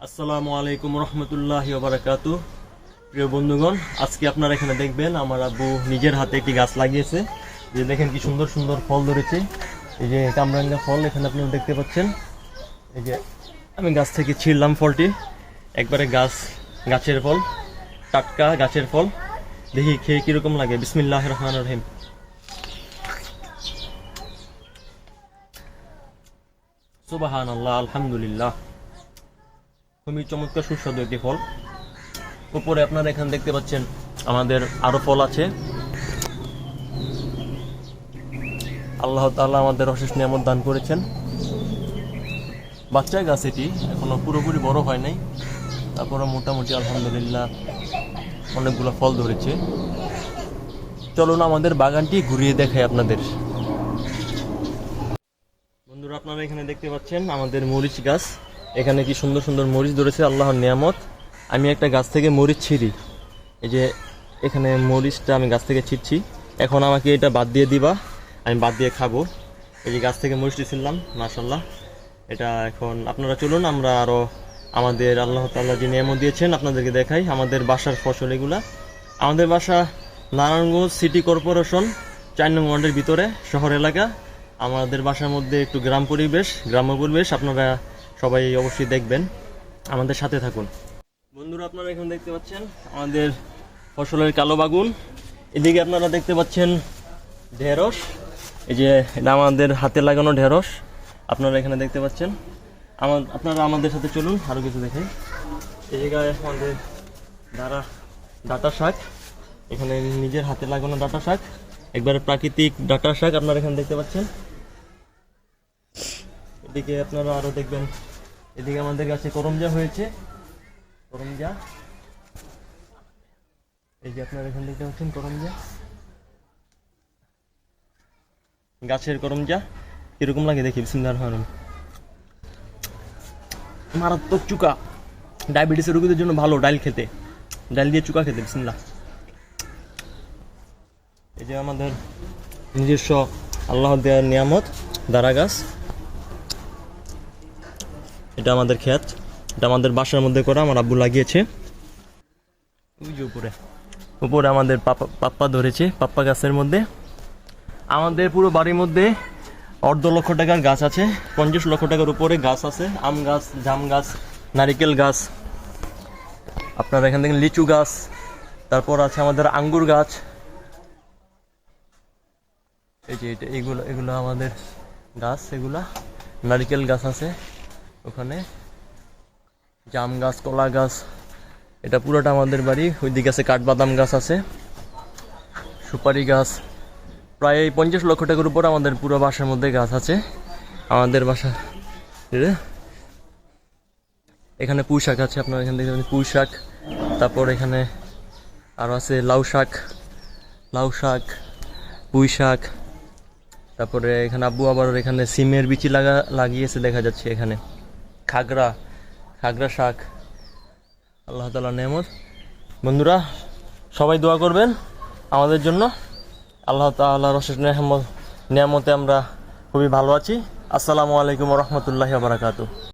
আসসালামু আলাইকুম রহমতুল্লাহি ওয়া বারাকাতুহু। প্রিয় বন্ধুগণ, আজকে আপনারা এখানে দেখবেন আমার আব্বু নিজের হাতে একটি গাছ লাগিয়েছে। যে দেখেন কি সুন্দর সুন্দর ফল ধরেছে। এই যে কামরাঙ্গা ফল এখানে আপনারা দেখতে পাচ্ছেন। এই যে আমি গাছ থেকে ছিঁড়লাম ফলটি, একবারে গাছের ফল, টাটকা গাছের ফল। দেখি খেয়ে কিরকম লাগে। বিসমিল্লাহির রহমানির রহিম। সুবহানাল্লাহ, আলহামদুলিল্লাহ। খুবই চমৎকার সুস্বাদু একটি ফল। উপরে আপনারা এখানে দেখতে পাচ্ছেন আমাদের আরো ফল আছে। আল্লাহ তাআলা আমাদের অশেষ নিয়ামত দান করেছেন। বাচ্চা গাছ এটি, এখনো পুরোপুরি বড় হয় নাই, তারপরে মোটামুটি আলহামদুলিল্লাহ অনেকগুলো ফল ধরেছে। চলুন আমাদের বাগানটি ঘুরিয়ে দেখাই আপনাদের। বন্ধুরা, আপনারা এখানে দেখতে পাচ্ছেন আমাদের মরিচ গাছ। এখানে কি সুন্দর সুন্দর মরিচ ধরেছে, আল্লাহর নিয়ামত। আমি একটা গাছ থেকে মরিচ ছিঁড়ি, এই যে এখানে মরিচটা আমি গাছ থেকে ছিঁড়ছি। এখন আমাকে এটা বাদ দিয়ে দিবা, আমি বাদ দিয়ে খাবো। এই যে গাছ থেকে মরিচটি ছিললাম, মাশাল্লাহ। এটা এখন আপনারা চলুন আমরা আরও আমাদের আল্লাহ তাআলা যে নিয়ামত দিয়েছেন আপনাদেরকে দেখাই। আমাদের বাসার ফসল এগুলা। আমাদের বাসা নারায়ণগঞ্জ সিটি কর্পোরেশন 4 নং ওয়ার্ডের ভিতরে, শহর এলাকা। আমাদের বাসার মধ্যে একটু গ্রাম্য পরিবেশ। আপনারা সবাই অবশ্যই দেখবেন, আমাদের সাথে থাকুন। বন্ধুরা, আপনারা এখন দেখতে পাচ্ছেন আমাদের ফসলের কালো বাগুন। এদিকে আপনারা দেখতে পাচ্ছেন ঢেঁড়স। এই যে এটা আমাদের হাতে লাগানো ঢেঁড়স, আপনারা এখানে দেখতে পাচ্ছেন। আপনারা আমাদের সাথে চলুন আরও কিছু দেখেন। এই জায়গায় আমাদের ডাঁটা শাক, এখানে নিজের হাতে লাগানো ডাঁটা শাক, একবারে প্রাকৃতিক ডাঁটা শাক আপনারা এখানে দেখতে পাচ্ছেন। এদিকে আপনারা আরও দেখবেন, এদিকে আমাদের কাছে করমজা হয়েছে, করমজা। এই যে আপনারা এখানে দেখতে পাচ্ছেন করমজা, গাছের করমজা। কিরকম লাগে দেখি। বিসমিল্লাহির রহমানির রহিম। মারাত্মক চুকা, ডায়াবেটিসের রোগীদের জন্য ভালো ডাল খেতে, ডাল দিয়ে চুকা খেতে। বিসমিল্লাহ। এই যে আমাদের নিজস্ব আল্লাহ দেওয়ার নিয়ামত দারা গাছ। এটা আমাদের ক্ষেত, এটা আমাদের বাসার মধ্যে করা, আমার আব্বু লাগিয়েছে। ওই যে উপরে আমাদের পাপ্পা ধরেছে, পাপ্পা গাছের মধ্যে। আমাদের পুরো বাড়ির মধ্যে 1.5 টাকার গাছ আছে, 50 লক্ষ টাকার উপরে গাছ আছে। আম গাছ, জাম গাছ, নারিকেল গাছ, আপনারা এখান থেকে লিচু গাছ, তারপর আছে আমাদের আঙ্গুর গাছ। এই যে এগুলো আমাদের গাছ, এগুলা নারিকেল গাছ আছে ওখানে, জাম গাছ, কলা গাছ। এটা পুরোটা আমাদের বাড়ি। ওইদিকে আছে কাঠবাদাম গাছ আছে, সুপারি গাছ। প্রায় 50 লক্ষ টাকার উপর আমাদের পুরো বাসার মধ্যে গাছ আছে। আমাদের বাসা এখানে পুঁই শাক আছে, আপনারা এখান থেকে পুঁই শাক। তারপর এখানে আরও আছে লাউ শাক, পুঁই শাক। তারপরে এখানে আব্বু আবার এখানে সিমের বিচি লাগিয়েছে দেখা যাচ্ছে। এখানে খাগড়া শাক, আল্লাহ তাআলার নেয়ামত। বন্ধুরা, সবাই দোয়া করবেন আমাদের জন্য। আল্লাহ তাআলার অশেষ নিয়ামতে আমরা খুবই ভালো আছি। আসসালামু আলাইকুম ওয়া রাহমাতুল্লাহি ওয়া বারাকাতুহু।